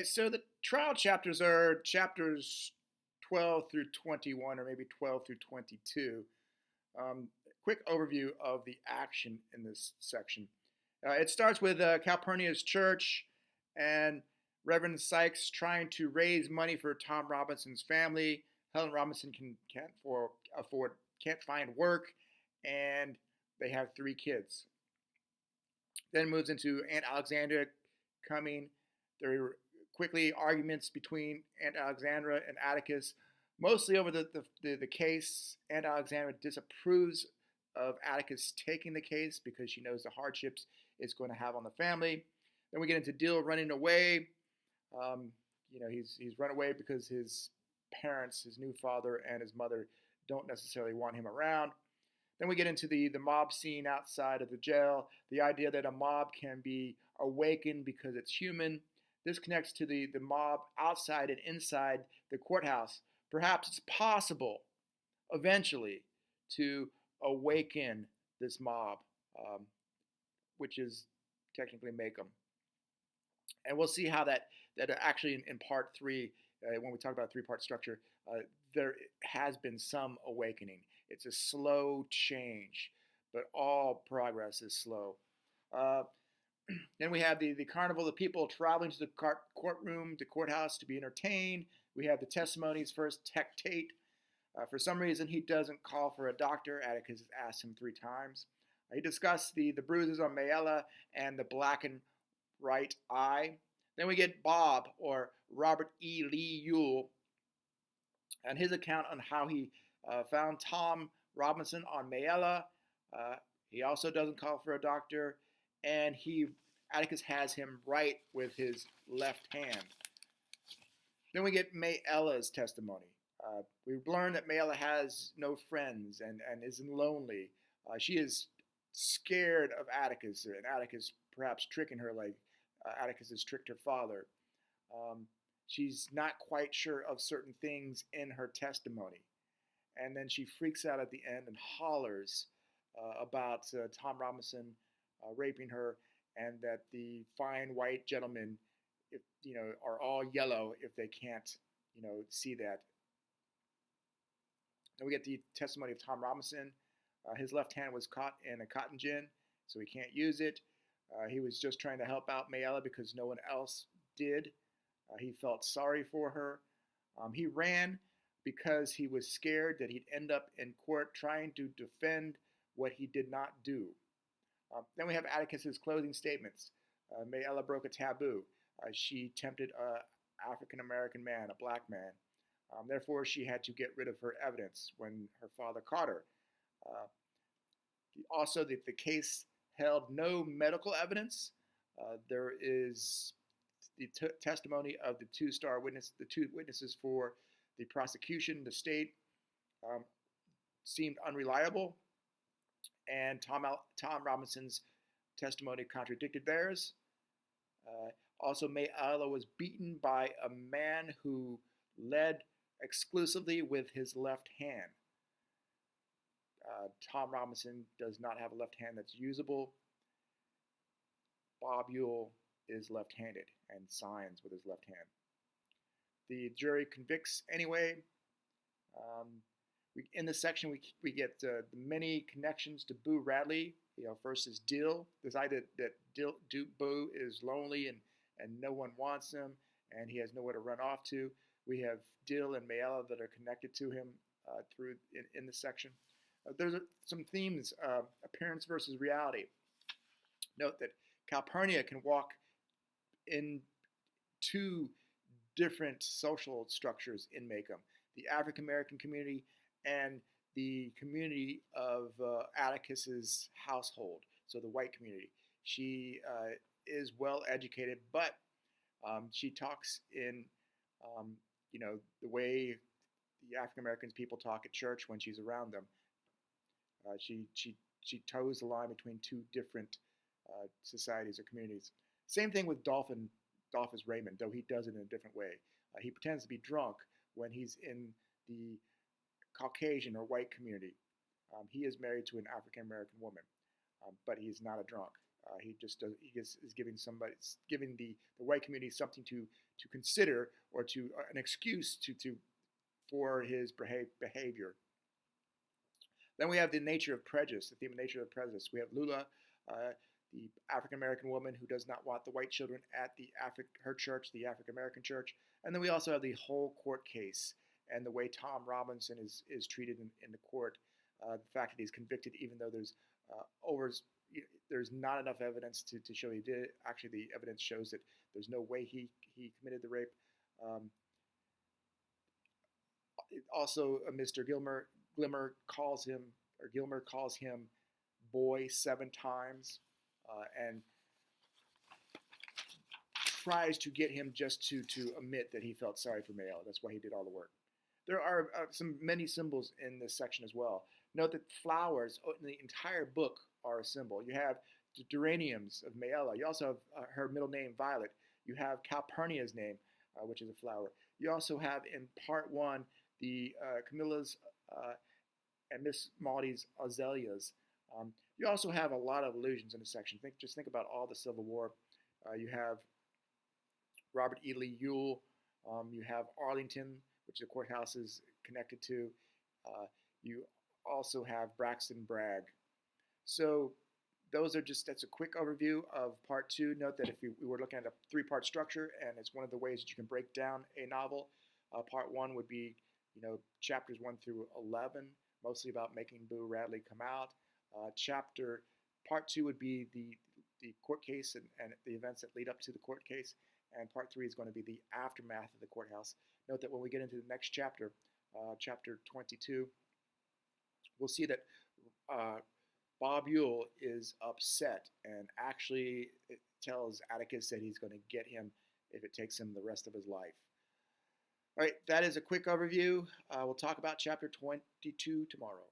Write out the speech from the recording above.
so the trial chapters are chapters 12 through 21, or maybe 12 through 22. Quick overview of the action in this section. It starts with Calpurnia's church and Reverend Sykes trying to raise money for Tom Robinson's family. Helen Robinson can't find work, and they have 3 kids. Then moves into Aunt Alexandra coming. There are quickly arguments between Aunt Alexandra and Atticus, mostly over the case. Aunt Alexandra disapproves of Atticus taking the case because she knows the hardships it's going to have on the family. Then we get into Dill running away. He's run away because his parents, his new father and his mother, don't necessarily want him around. Then we get into the mob scene outside of the jail, the idea that a mob can be awakened because it's human. This connects to the mob outside and inside the courthouse. Perhaps it's possible eventually to awaken this mob, which is technically make them. And we'll see how that actually in part 3, when we talk about a 3-part structure, there has been some awakening. It's a slow change, but all progress is slow. Then we have the carnival of people traveling to the courtroom, the courthouse to be entertained. We have the testimonies first, Tate. For some reason, he doesn't call for a doctor. Atticus has asked him 3 times. He discussed the bruises on Mayella and the blackened right eye. Then we get Bob, or Robert E. Lee Ewell, and his account on how he found Tom Robinson on Mayella. He also doesn't call for a doctor, and Atticus has him write with his left hand. Then we get Mayella's testimony. We learn that Mayella has no friends and is lonely. She is scared of Atticus, and Atticus perhaps tricking her like Atticus has tricked her father. She's not quite sure of certain things in her testimony. And then she freaks out at the end and hollers about Tom Robinson raping her, and that the fine white gentlemen, are all yellow if they can't, see that. Then we get the testimony of Tom Robinson. His left hand was caught in a cotton gin, so he can't use it. He was just trying to help out Mayella because no one else did. He felt sorry for her. He ran because he was scared that he'd end up in court trying to defend what he did not do. Then we have Atticus's closing statements. Mayella broke a taboo. She tempted an African-American man, a black man. Therefore, she had to get rid of her evidence when her father caught her. Also, the case held no medical evidence. There is the testimony of the two witnesses for the prosecution. The state seemed unreliable, and Tom Robinson's testimony contradicted theirs. Also, Mayella was beaten by a man who led exclusively with his left hand. Tom Robinson does not have a left hand that's usable. Bob Ewell is left-handed and signs with his left hand. The jury convicts anyway. In this section, we get the many connections to Boo Radley. First is Dill. This idea that Boo is lonely and no one wants him, and he has nowhere to run off to. We have Dill and Mayella that are connected to him through in this section. There's some themes, appearance versus reality. Note that Calpurnia can walk in 2 different social structures in Maycomb: the African American community and the community of Atticus's household, so the white community. She is well educated, but she talks in the way the African American people talk at church when she's around them. She toes the line between 2 different societies or communities. Same thing with Dolphus Raymond, though he does it in a different way. He pretends to be drunk when he's in the Caucasian or white community. He is married to an African American woman, but he's not a drunk. He just does, is giving giving the white community something to consider, or to an excuse to for his behavior. Then we have the nature of prejudice, the theme of nature of prejudice. We have Lula, the African American woman who does not want the white children at her church, the African American church. And then we also have the whole court case and the way Tom Robinson is treated in the court. The fact that he's convicted, even though there's not enough evidence to show he did it. Actually, the evidence shows that there's no way he committed the rape. Also, Mr. Gilmer calls him boy 7 times, and tries to get him just to admit that he felt sorry for Mayella. That's why he did all the work. There are many symbols in this section as well. Note that flowers in the entire book are a symbol. You have the geraniums of Mayella. You also have her middle name, Violet. You have Calpurnia's name, which is a flower. You also have in part 1 the Camilla's and Miss Maudie's azaleas. You also have a lot of allusions in this section. Just think about all the Civil War. You have Robert E. Lee Ewell. You have Arlington, which the courthouse is connected to. You also have Braxton Bragg. So that's a quick overview of part 2. Note that if we were looking at a 3-part structure, and it's one of the ways that you can break down a novel, part 1 would be, chapters 1 through 11, mostly about making Boo Radley come out. Part 2 would be the court case and the events that lead up to the court case, and part 3 is going to be the aftermath of the courthouse. Note that when we get into the next chapter, chapter 22, we'll see that Bob Ewell is upset, and actually it tells Atticus that he's going to get him if it takes him the rest of his life. All right, that is a quick overview. We'll talk about chapter 22 tomorrow.